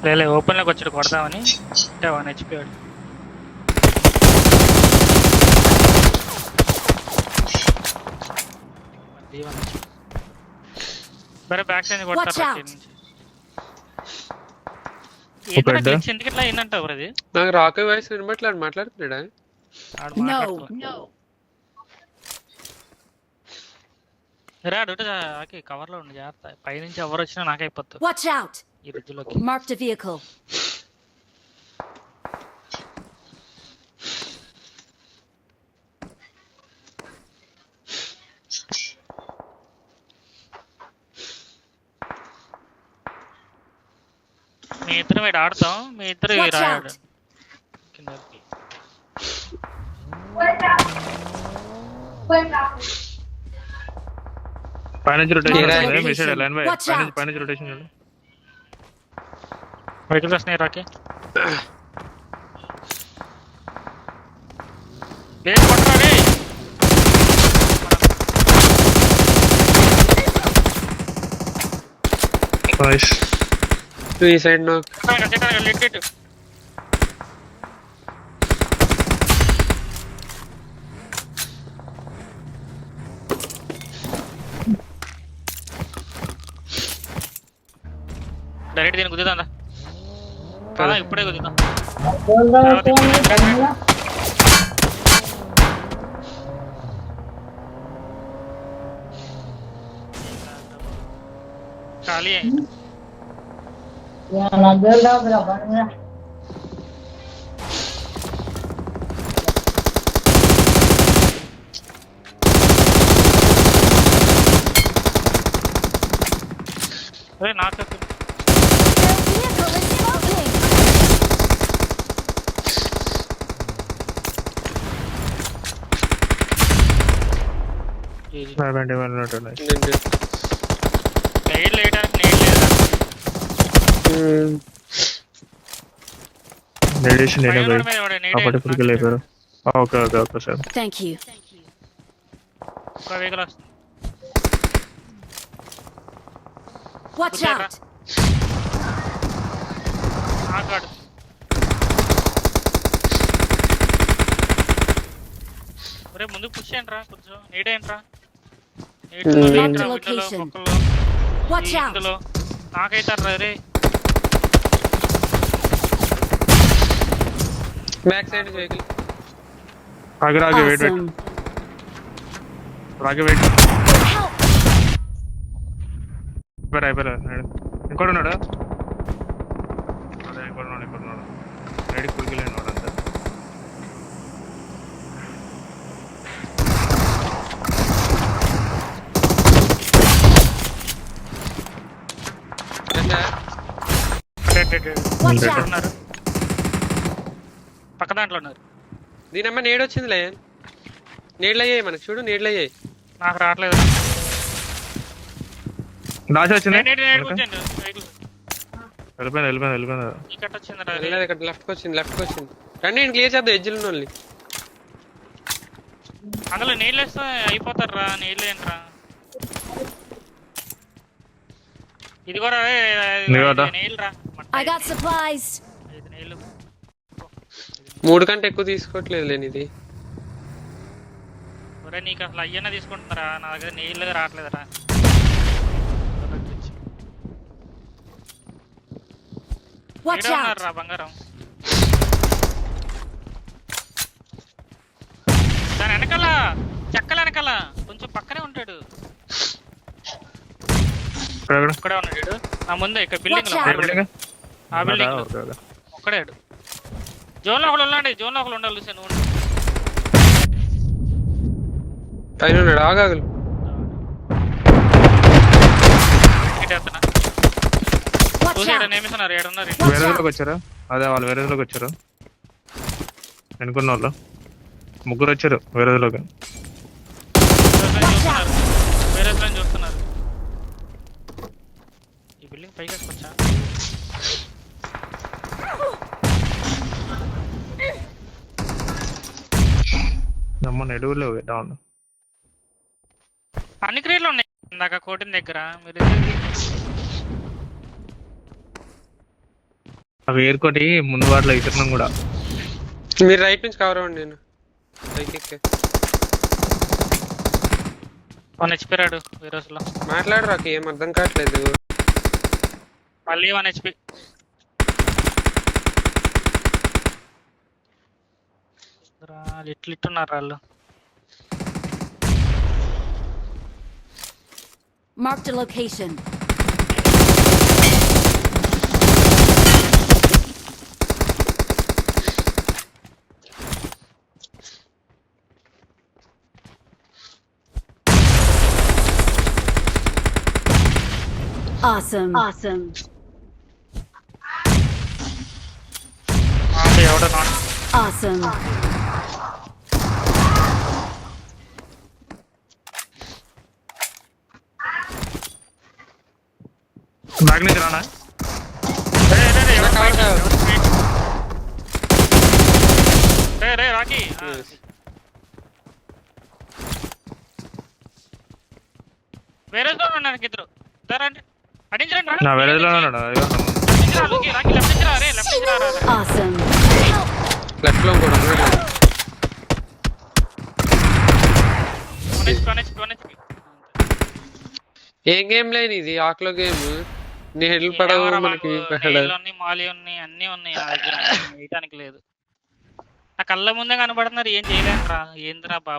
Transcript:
లే ఓపెన్ లోకి వచ్చాడు కొడదామని అంటే 1 HP వాడు. బరే బ్యాక్ సైడ్ కొడతారు నుంచి. ఏంటంటే గ్లిచ్ ఎందుకు ఇట్లా ఏంటంటావు బ్రో అది? నాకు రాకే వాయిస్ వినబట్లేదు. మాట్లాడుతున్నాడా? రాడు కవర్ లో ఉండి జాగ్రత్త. పైనుంచి ఎవరు వచ్చినా నాకైపోతుంది ఈ రిడ్జ్లోకి. మీ ఇద్దరు వీడు ఆడతాం, మీ ఇద్దరు రాడు కిందకి. పైనుంచి రొటేషన్ పైనుంచి రొటేషన్ చూడు. వెహికల్ వస్తున్నాయి రాకి. లేదు కొట్టాలి. ఈ సైడ్ నాకు డైరెక్ట్ దీన్ని కుదుదా ఇప్పుడే కుదుదా. ఖాళీ అరే నాకు ముందు పుష్ ఏంట్రా కొంచెం నీడేంట్రా నాకైతారా రే. బ్యాక్ సైడ్ వెహికల్ రాగి వెయిట్ ఇంకోటి ఉన్నాడా? అదే ఇంకోటి ఉన్నాడు రెడీ కుడికిలేను వాడు అంతా. పక్క దాంట్లో ఉన్నారు. దీనమ్మ నేడు వచ్చిందిలే. నీళ్ళు అయ్యాయి మనకు చూడు, నీళ్ళు అయ్యాయి. నాకు రావట్లేదు. లెఫ్ట్ వచ్చింది రండి, నేను క్లియర్ చేద్దాం ఎడ్జ్లు ఉన్నోళ్ళని. అందులో నీళ్ళు వేస్తే అయిపోతారు రా. నీళ్ళు ఏంట్రా ఇది కూడా నీళ్ళు రా. 3 కంటే ఎక్కువ తీసుకోవట్లేదు లేని ఇది. ఒరే నీకు అసలు అయ్యన్నా తీసుకుంటున్నారా? నా దగ్గర నీళ్ళగా రావట్లేదురా. రా బంగారం దాని వెనకాల చెక్కల వెనకాల కొంచెం పక్కనే ఉంటాడు. ఇక్కడే ఉన్నాడు నా ముందే. ఇక్కడ బిల్డింగ్ లో ఆ బిల్డింగ్ ఒక్కడే జోన్ లో ఒకళ్ళు ఉన్నాడు. జోన్ లో ఒకళ్ళు ఉండాలి. నువ్వు పైన ఉన్నాడు. ఆగాగలు వచ్చారా? అదే వాళ్ళు వేరేలోకి వచ్చారు. అనుకున్న వాళ్ళు ముగ్గురు వచ్చారు వేరేలోకి. వేరే చూస్తున్నారు. ఈ బిల్డింగ్ పైకి వచ్చా? ఎడుగులో డౌన్ అన్ని క్రేట్లు ఉన్నాయి ఇందాక కోటిన్ దగ్గర. మీరు అవి ఏరుకోటి ముందు వాటిలో ఇతరున్నాం కూడా. మీరు రైట్ నుంచి కవర్ అవ్వండి. నేను పైకి ఎక్కే వన్ హెచ్పి రాడు ఈ రోజులో. మాట్లాడు రాకి, ఏం అర్థం కావట్లేదు. మళ్ళీ 1 HP. ఇట్లున్నారు వాళ్ళు. Marked a location. Awesome. Awesome. ఎవడో నాట్. Awesome. బ్యాగ్ నుంచి రానా? కవర్ కావాలి. రే రాకి. వేరే జోన్ ఉన్నాను ఇద్దరు. రండి అడించండి. నా వేరేలో ఉన్నాడు. రాకి లెఫ్ట్ నుంచి రా. రే లెఫ్ట్ నుంచి రా. Awesome. లెఫ్ట్ లో కూడా ఉన్నాడు. 1 HP. ఏం గేమ్ లేని ఇది ఆక్లో గేమ్. నీ హెడ్లు పడవు మనకి. మాలి ఉన్నాయి అన్ని ఉన్నాయి నా దగ్గర. వేయటానికి లేదు. నా కళ్ళ ముందే కనబడుతున్నారు. ఏం చేయలేను రా. ఏందిరా బాబు.